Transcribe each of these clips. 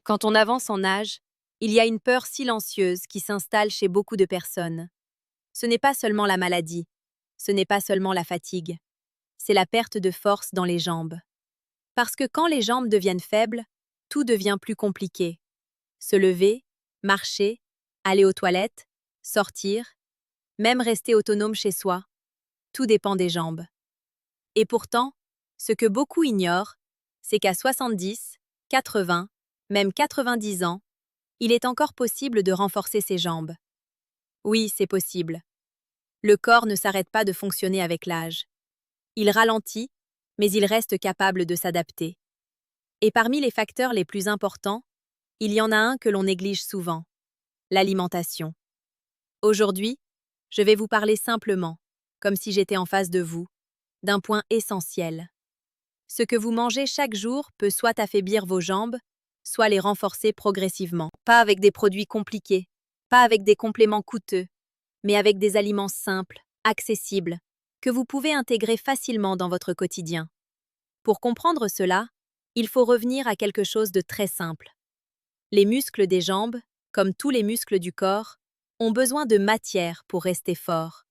Quand on avance en âge, il y a une peur silencieuse qui s'installe chez beaucoup de personnes. Ce n'est pas seulement la maladie, ce n'est pas seulement la fatigue, c'est la perte de force dans les jambes. Parce que quand les jambes deviennent faibles, tout devient plus compliqué. Se lever, marcher, aller aux toilettes, sortir, même rester autonome chez soi, tout dépend des jambes. Et pourtant, ce que beaucoup ignorent, c'est qu'à 70, 80, même 90 ans, il est encore possible de renforcer ses jambes. Oui, c'est possible. Le corps ne s'arrête pas de fonctionner avec l'âge. Il ralentit, mais il reste capable de s'adapter. Et parmi les facteurs les plus importants, il y en a un que l'on néglige souvent, l'alimentation. Aujourd'hui, je vais vous parler simplement, comme si j'étais en face de vous, d'un point essentiel. Ce que vous mangez chaque jour peut soit affaiblir vos jambes, soit les renforcer progressivement. Pas avec des produits compliqués, pas avec des compléments coûteux, mais avec des aliments simples, accessibles, que vous pouvez intégrer facilement dans votre quotidien. Pour comprendre cela, il faut revenir à quelque chose de très simple. Les muscles des jambes, comme tous les muscles du corps, ont besoin de matière pour rester forts.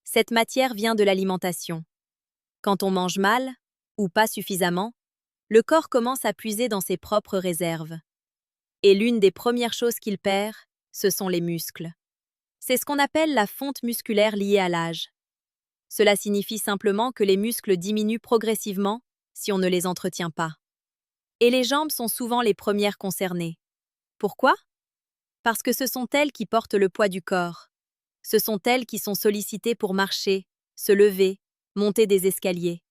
Cette matière vient de l'alimentation. Quand on mange mal, ou pas suffisamment, le corps commence à puiser dans ses propres réserves. Et l'une des premières choses qu'il perd, ce sont les muscles. C'est ce qu'on appelle la fonte musculaire liée à l'âge. Cela signifie simplement que les muscles diminuent progressivement si on ne les entretient pas. Et les jambes sont souvent les premières concernées. Pourquoi? Parce que ce sont elles qui portent le poids du corps. Ce sont elles qui sont sollicitées pour marcher, se lever, monter des escaliers.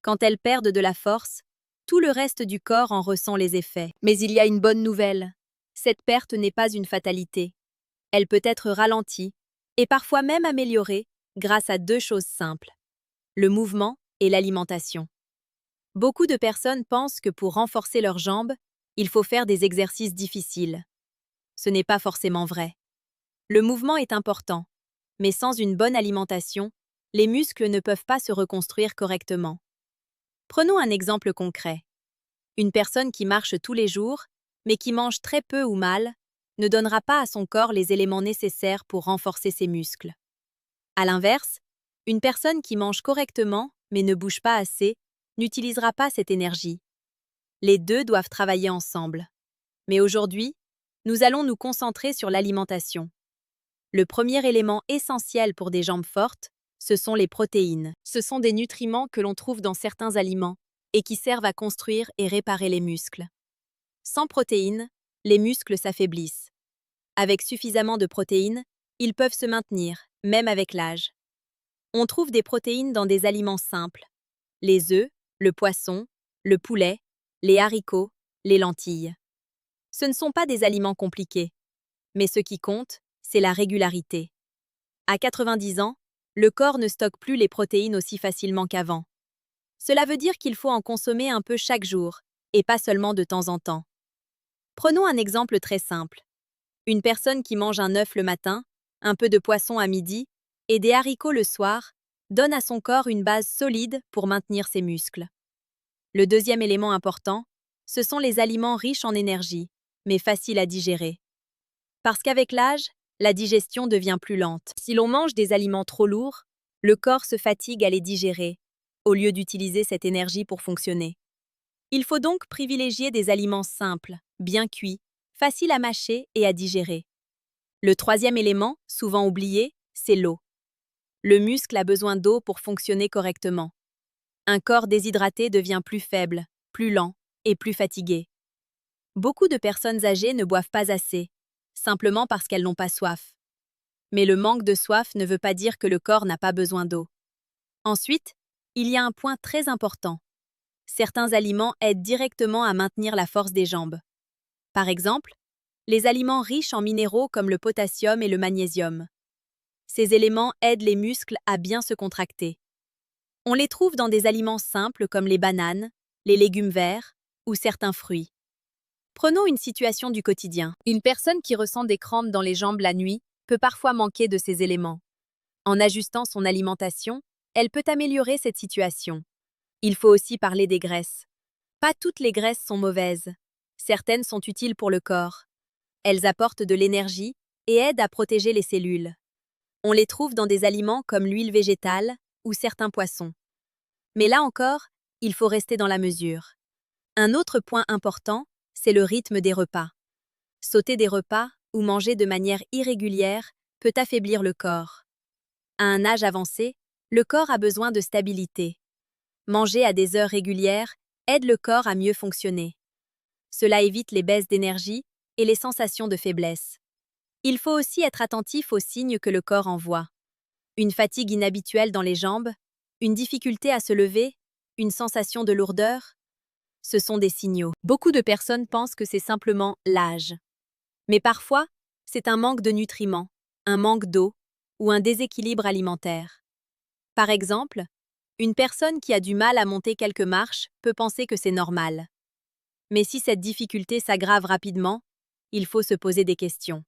Quand elles perdent de la force, tout le reste du corps en ressent les effets. Mais il y a une bonne nouvelle. Cette perte n'est pas une fatalité. Elle peut être ralentie, et parfois même améliorée, grâce à deux choses simples, le mouvement et l'alimentation. Beaucoup de personnes pensent que pour renforcer leurs jambes, il faut faire des exercices difficiles. Ce n'est pas forcément vrai. Le mouvement est important, mais sans une bonne alimentation, les muscles ne peuvent pas se reconstruire correctement. Prenons un exemple concret. Une personne qui marche tous les jours, mais qui mange très peu ou mal, ne donnera pas à son corps les éléments nécessaires pour renforcer ses muscles. À l'inverse, une personne qui mange correctement, mais ne bouge pas assez, n'utilisera pas cette énergie. Les deux doivent travailler ensemble. Mais aujourd'hui, nous allons nous concentrer sur l'alimentation. Le premier élément essentiel pour des jambes fortes, ce sont les protéines. Ce sont des nutriments que l'on trouve dans certains aliments et qui servent à construire et réparer les muscles. Sans protéines, les muscles s'affaiblissent. Avec suffisamment de protéines, ils peuvent se maintenir, même avec l'âge. On trouve des protéines dans des aliments simples. Les œufs, le poisson, le poulet, les haricots, les lentilles. Ce ne sont pas des aliments compliqués, mais ce qui compte, c'est la régularité. À 90 ans, le corps ne stocke plus les protéines aussi facilement qu'avant. Cela veut dire qu'il faut en consommer un peu chaque jour, et pas seulement de temps en temps. Prenons un exemple très simple. Une personne qui mange un œuf le matin, un peu de poisson à midi et des haricots le soir donne à son corps une base solide pour maintenir ses muscles. Le deuxième élément important, ce sont les aliments riches en énergie, mais faciles à digérer. Parce qu'avec l'âge, la digestion devient plus lente. Si l'on mange des aliments trop lourds, le corps se fatigue à les digérer, au lieu d'utiliser cette énergie pour fonctionner. Il faut donc privilégier des aliments simples, bien cuits, faciles à mâcher et à digérer. Le troisième élément, souvent oublié, c'est l'eau. Le muscle a besoin d'eau pour fonctionner correctement. Un corps déshydraté devient plus faible, plus lent et plus fatigué. Beaucoup de personnes âgées ne boivent pas assez, simplement parce qu'elles n'ont pas soif. Mais le manque de soif ne veut pas dire que le corps n'a pas besoin d'eau. Ensuite, il y a un point très important. Certains aliments aident directement à maintenir la force des jambes. Par exemple, les aliments riches en minéraux comme le potassium et le magnésium. Ces éléments aident les muscles à bien se contracter. On les trouve dans des aliments simples comme les bananes, les légumes verts ou certains fruits. Prenons une situation du quotidien. Une personne qui ressent des crampes dans les jambes la nuit peut parfois manquer de ces éléments. En ajustant son alimentation, elle peut améliorer cette situation. Il faut aussi parler des graisses. Pas toutes les graisses sont mauvaises. Certaines sont utiles pour le corps. Elles apportent de l'énergie et aident à protéger les cellules. On les trouve dans des aliments comme l'huile végétale ou certains poissons. Mais là encore, il faut rester dans la mesure. Un autre point important, c'est le rythme des repas. Sauter des repas ou manger de manière irrégulière peut affaiblir le corps. À un âge avancé, le corps a besoin de stabilité. Manger à des heures régulières aide le corps à mieux fonctionner. Cela évite les baisses d'énergie et les sensations de faiblesse. Il faut aussi être attentif aux signes que le corps envoie. Une fatigue inhabituelle dans les jambes, une difficulté à se lever, une sensation de lourdeur. Ce sont des signaux. Beaucoup de personnes pensent que c'est simplement l'âge. Mais parfois, c'est un manque de nutriments, un manque d'eau ou un déséquilibre alimentaire. Par exemple, une personne qui a du mal à monter quelques marches peut penser que c'est normal. Mais si cette difficulté s'aggrave rapidement, il faut se poser des questions.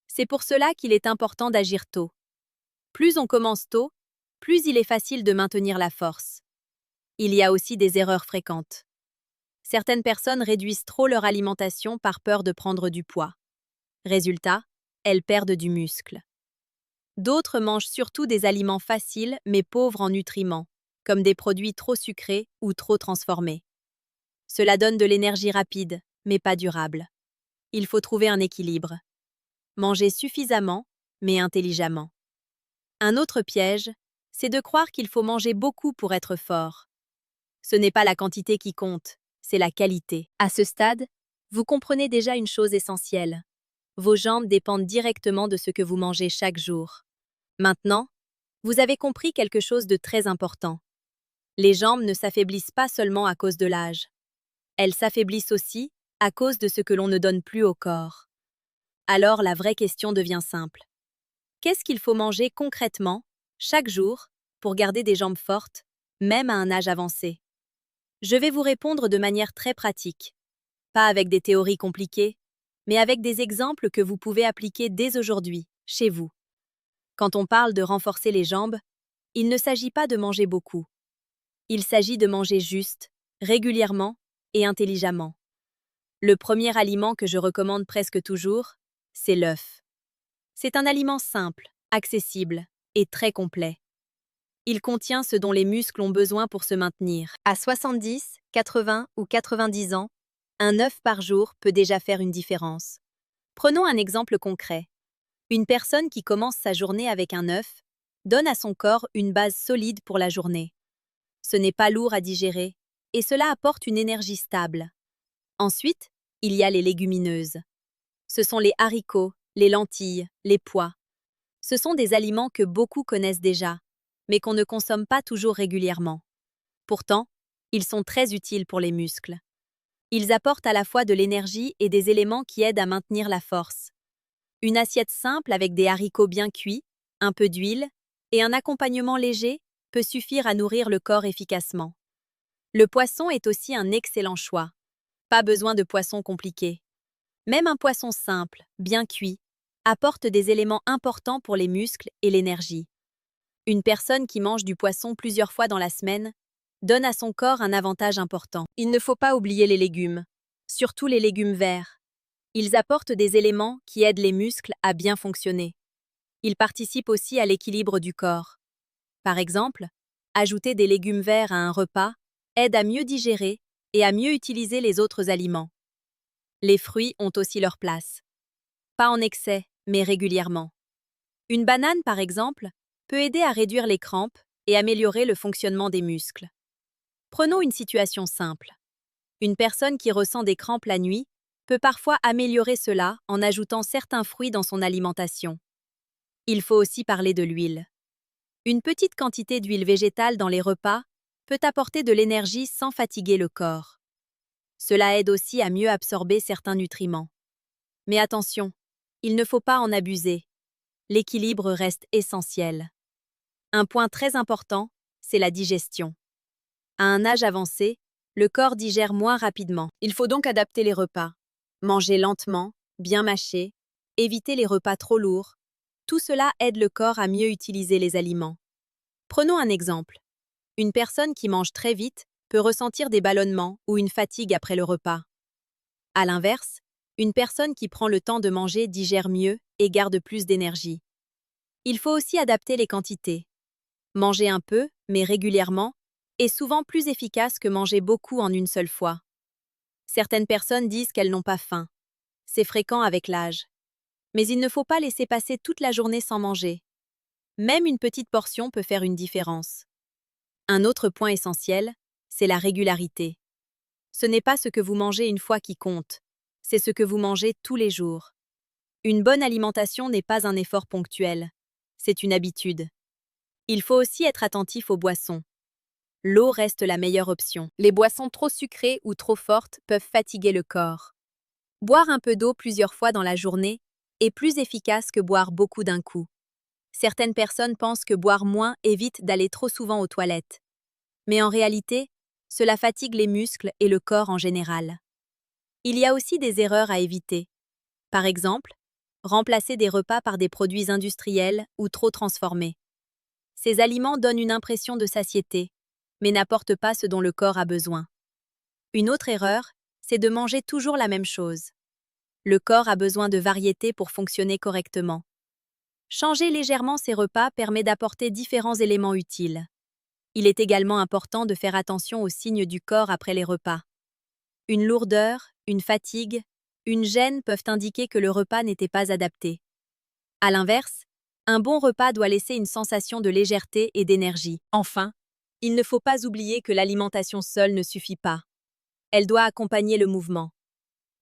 C'est pour cela qu'il est important d'agir tôt. Plus on commence tôt, plus il est facile de maintenir la force. Il y a aussi des erreurs fréquentes. Certaines personnes réduisent trop leur alimentation par peur de prendre du poids. Résultat, elles perdent du muscle. D'autres mangent surtout des aliments faciles mais pauvres en nutriments, comme des produits trop sucrés ou trop transformés. Cela donne de l'énergie rapide, mais pas durable. Il faut trouver un équilibre. Manger suffisamment, mais intelligemment. Un autre piège, c'est de croire qu'il faut manger beaucoup pour être fort. Ce n'est pas la quantité qui compte, c'est la qualité. À ce stade, vous comprenez déjà une chose essentielle. Vos jambes dépendent directement de ce que vous mangez chaque jour. Maintenant, vous avez compris quelque chose de très important. Les jambes ne s'affaiblissent pas seulement à cause de l'âge. Elles s'affaiblissent aussi à cause de ce que l'on ne donne plus au corps. Alors la vraie question devient simple. Qu'est-ce qu'il faut manger concrètement, chaque jour, pour garder des jambes fortes, même à un âge avancé? Je vais vous répondre de manière très pratique. Pas avec des théories compliquées, mais avec des exemples que vous pouvez appliquer dès aujourd'hui, chez vous. Quand on parle de renforcer les jambes, il ne s'agit pas de manger beaucoup. Il s'agit de manger juste, régulièrement et intelligemment. Le premier aliment que je recommande presque toujours, c'est l'œuf. C'est un aliment simple, accessible et très complet. Il contient ce dont les muscles ont besoin pour se maintenir. À 70, 80 ou 90 ans, un œuf par jour peut déjà faire une différence. Prenons un exemple concret. Une personne qui commence sa journée avec un œuf donne à son corps une base solide pour la journée. Ce n'est pas lourd à digérer et cela apporte une énergie stable. Ensuite, il y a les légumineuses. Ce sont les haricots, les lentilles, les pois. Ce sont des aliments que beaucoup connaissent déjà, mais qu'on ne consomme pas toujours régulièrement. Pourtant, ils sont très utiles pour les muscles. Ils apportent à la fois de l'énergie et des éléments qui aident à maintenir la force. Une assiette simple avec des haricots bien cuits, un peu d'huile et un accompagnement léger peut suffire à nourrir le corps efficacement. Le poisson est aussi un excellent choix. Pas besoin de poisson compliqué. Même un poisson simple, bien cuit, apporte des éléments importants pour les muscles et l'énergie. Une personne qui mange du poisson plusieurs fois dans la semaine donne à son corps un avantage important. Il ne faut pas oublier les légumes, surtout les légumes verts. Ils apportent des éléments qui aident les muscles à bien fonctionner. Ils participent aussi à l'équilibre du corps. Par exemple, ajouter des légumes verts à un repas aide à mieux digérer et à mieux utiliser les autres aliments. Les fruits ont aussi leur place. Pas en excès, mais régulièrement. Une banane, par exemple, peut aider à réduire les crampes et améliorer le fonctionnement des muscles. Prenons une situation simple. Une personne qui ressent des crampes la nuit peut parfois améliorer cela en ajoutant certains fruits dans son alimentation. Il faut aussi parler de l'huile. Une petite quantité d'huile végétale dans les repas peut apporter de l'énergie sans fatiguer le corps. Cela aide aussi à mieux absorber certains nutriments. Mais attention, il ne faut pas en abuser. L'équilibre reste essentiel. Un point très important, c'est la digestion. À un âge avancé, le corps digère moins rapidement. Il faut donc adapter les repas. Manger lentement, bien mâcher, éviter les repas trop lourds. Tout cela aide le corps à mieux utiliser les aliments. Prenons un exemple. Une personne qui mange très vite peut ressentir des ballonnements ou une fatigue après le repas. À l'inverse, une personne qui prend le temps de manger digère mieux et garde plus d'énergie. Il faut aussi adapter les quantités. Manger un peu, mais régulièrement, est souvent plus efficace que manger beaucoup en une seule fois. Certaines personnes disent qu'elles n'ont pas faim. C'est fréquent avec l'âge. Mais il ne faut pas laisser passer toute la journée sans manger. Même une petite portion peut faire une différence. Un autre point essentiel, c'est la régularité. Ce n'est pas ce que vous mangez une fois qui compte, c'est ce que vous mangez tous les jours. Une bonne alimentation n'est pas un effort ponctuel, c'est une habitude. Il faut aussi être attentif aux boissons. L'eau reste la meilleure option. Les boissons trop sucrées ou trop fortes peuvent fatiguer le corps. Boire un peu d'eau plusieurs fois dans la journée est plus efficace que boire beaucoup d'un coup. Certaines personnes pensent que boire moins évite d'aller trop souvent aux toilettes. Mais en réalité, cela fatigue les muscles et le corps en général. Il y a aussi des erreurs à éviter. Par exemple, remplacer des repas par des produits industriels ou trop transformés. Ces aliments donnent une impression de satiété, mais n'apportent pas ce dont le corps a besoin. Une autre erreur, c'est de manger toujours la même chose. Le corps a besoin de variété pour fonctionner correctement. Changer légèrement ses repas permet d'apporter différents éléments utiles. Il est également important de faire attention aux signes du corps après les repas. Une lourdeur, une fatigue, une gêne peuvent indiquer que le repas n'était pas adapté. À l'inverse, un bon repas doit laisser une sensation de légèreté et d'énergie. Enfin, il ne faut pas oublier que l'alimentation seule ne suffit pas. Elle doit accompagner le mouvement.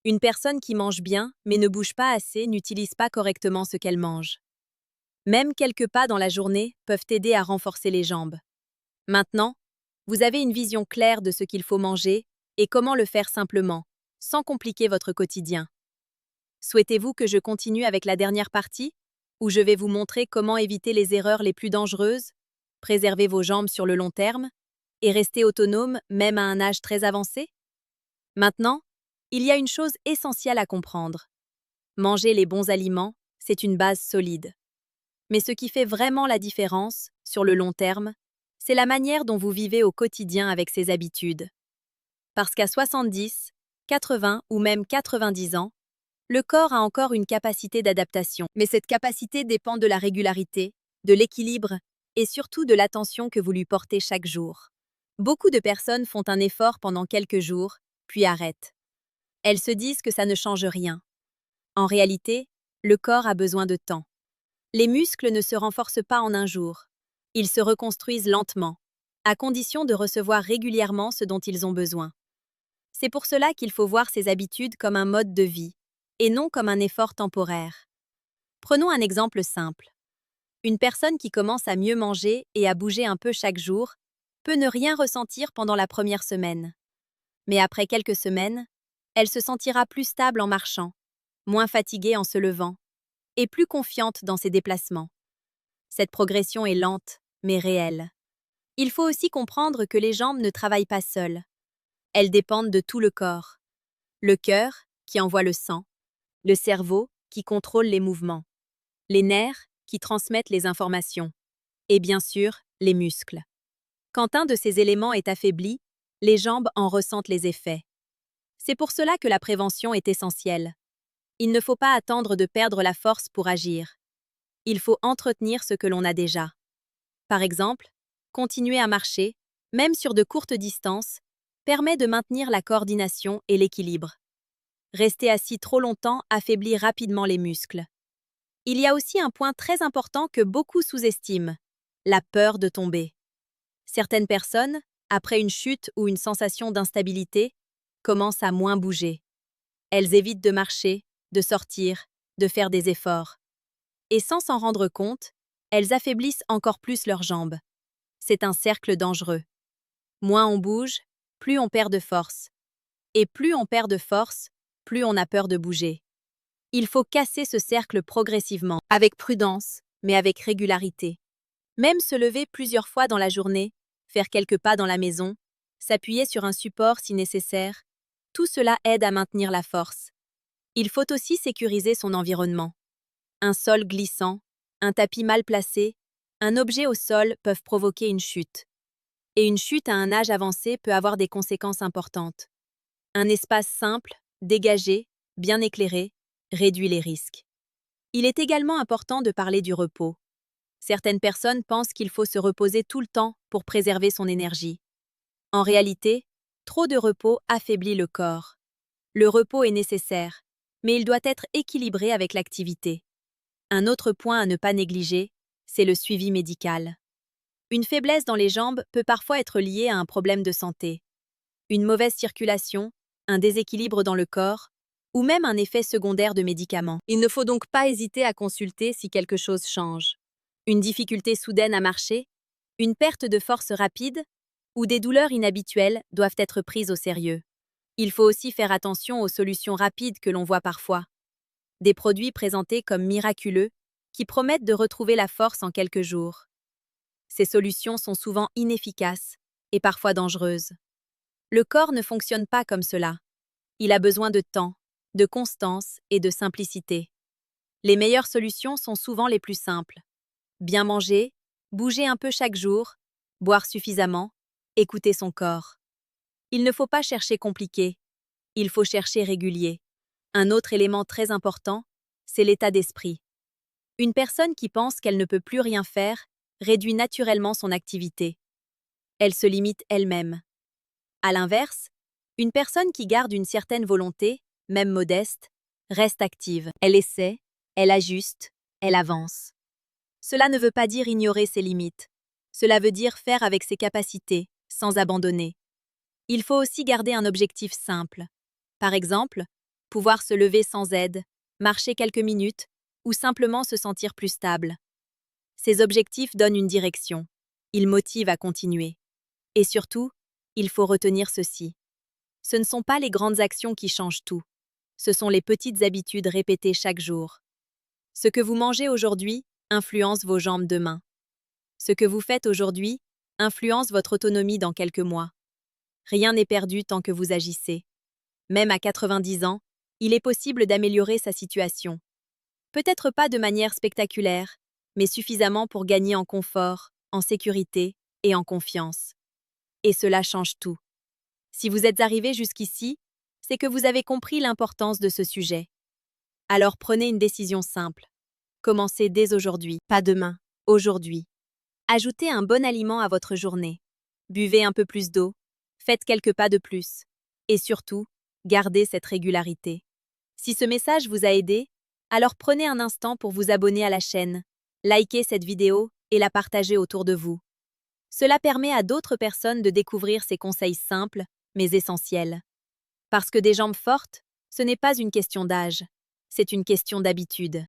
Une personne qui mange bien mais ne bouge pas assez n'utilise pas correctement ce qu'elle mange. Même quelques pas dans la journée peuvent aider à renforcer les jambes. Maintenant, vous avez une vision claire de ce qu'il faut manger et comment le faire simplement, sans compliquer votre quotidien. Souhaitez-vous que je continue avec la dernière partie, où je vais vous montrer comment éviter les erreurs les plus dangereuses, préserver vos jambes sur le long terme et rester autonome même à un âge très avancé? Maintenant, il y a une chose essentielle à comprendre. Manger les bons aliments, c'est une base solide. Mais ce qui fait vraiment la différence, sur le long terme, c'est la manière dont vous vivez au quotidien avec ces habitudes. Parce qu'à 70, 80 ou même 90 ans, le corps a encore une capacité d'adaptation. Mais cette capacité dépend de la régularité, de l'équilibre et surtout de l'attention que vous lui portez chaque jour. Beaucoup de personnes font un effort pendant quelques jours, puis arrêtent. Elles se disent que ça ne change rien. En réalité, le corps a besoin de temps. Les muscles ne se renforcent pas en un jour. Ils se reconstruisent lentement, à condition de recevoir régulièrement ce dont ils ont besoin. C'est pour cela qu'il faut voir ces habitudes comme un mode de vie, et non comme un effort temporaire. Prenons un exemple simple. Une personne qui commence à mieux manger et à bouger un peu chaque jour peut ne rien ressentir pendant la première semaine. Mais après quelques semaines, elle se sentira plus stable en marchant, moins fatiguée en se levant, et plus confiante dans ses déplacements. Cette progression est lente, mais réelle. Il faut aussi comprendre que les jambes ne travaillent pas seules. Elles dépendent de tout le corps. Le cœur, qui envoie le sang, le cerveau, qui contrôle les mouvements, les nerfs, qui transmettent les informations, et bien sûr, les muscles. Quand un de ces éléments est affaibli, les jambes en ressentent les effets. C'est pour cela que la prévention est essentielle. Il ne faut pas attendre de perdre la force pour agir. Il faut entretenir ce que l'on a déjà. Par exemple, continuer à marcher, même sur de courtes distances, permet de maintenir la coordination et l'équilibre. Rester assis trop longtemps affaiblit rapidement les muscles. Il y a aussi un point très important que beaucoup sous-estiment, la peur de tomber. Certaines personnes, après une chute ou une sensation d'instabilité, commencent à moins bouger. Elles évitent de marcher, de sortir, de faire des efforts. Et sans s'en rendre compte, elles affaiblissent encore plus leurs jambes. C'est un cercle dangereux. Moins on bouge, plus on perd de force. Et plus on perd de force, plus on a peur de bouger. Il faut casser ce cercle progressivement, avec prudence, mais avec régularité. Même se lever plusieurs fois dans la journée, faire quelques pas dans la maison, s'appuyer sur un support si nécessaire, tout cela aide à maintenir la force. Il faut aussi sécuriser son environnement. Un sol glissant, un tapis mal placé, un objet au sol peuvent provoquer une chute. Et une chute à un âge avancé peut avoir des conséquences importantes. Un espace simple, dégagé, bien éclairé, réduit les risques. Il est également important de parler du repos. Certaines personnes pensent qu'il faut se reposer tout le temps pour préserver son énergie. En réalité, trop de repos affaiblit le corps. Le repos est nécessaire, mais il doit être équilibré avec l'activité. Un autre point à ne pas négliger, c'est le suivi médical. Une faiblesse dans les jambes peut parfois être liée à un problème de santé. Une mauvaise circulation, un déséquilibre dans le corps, ou même un effet secondaire de médicaments. Il ne faut donc pas hésiter à consulter si quelque chose change. Une difficulté soudaine à marcher, une perte de force rapide, ou des douleurs inhabituelles doivent être prises au sérieux. Il faut aussi faire attention aux solutions rapides que l'on voit parfois. Des produits présentés comme miraculeux, qui promettent de retrouver la force en quelques jours. Ces solutions sont souvent inefficaces et parfois dangereuses. Le corps ne fonctionne pas comme cela. Il a besoin de temps, de constance et de simplicité. Les meilleures solutions sont souvent les plus simples. Bien manger, bouger un peu chaque jour, boire suffisamment, écouter son corps. Il ne faut pas chercher compliqué, il faut chercher régulier. Un autre élément très important, c'est l'état d'esprit. Une personne qui pense qu'elle ne peut plus rien faire réduit naturellement son activité. Elle se limite elle-même. À l'inverse, une personne qui garde une certaine volonté, même modeste, reste active. Elle essaie, elle ajuste, elle avance. Cela ne veut pas dire ignorer ses limites. Cela veut dire faire avec ses capacités, sans abandonner. Il faut aussi garder un objectif simple. Par exemple, pouvoir se lever sans aide, marcher quelques minutes, ou simplement se sentir plus stable. Ces objectifs donnent une direction. Ils motivent à continuer. Et surtout, il faut retenir ceci. Ce ne sont pas les grandes actions qui changent tout. Ce sont les petites habitudes répétées chaque jour. Ce que vous mangez aujourd'hui influence vos jambes demain. Ce que vous faites aujourd'hui influence votre autonomie dans quelques mois. Rien n'est perdu tant que vous agissez. Même à 90 ans, il est possible d'améliorer sa situation. Peut-être pas de manière spectaculaire, mais suffisamment pour gagner en confort, en sécurité et en confiance. Et cela change tout. Si vous êtes arrivé jusqu'ici, c'est que vous avez compris l'importance de ce sujet. Alors prenez une décision simple. Commencez dès aujourd'hui, pas demain, aujourd'hui. Ajoutez un bon aliment à votre journée. Buvez un peu plus d'eau. Faites quelques pas de plus. Et surtout, gardez cette régularité. Si ce message vous a aidé, alors prenez un instant pour vous abonner à la chaîne, likez cette vidéo et la partager autour de vous. Cela permet à d'autres personnes de découvrir ces conseils simples, mais essentiels. Parce que des jambes fortes, ce n'est pas une question d'âge, c'est une question d'habitude.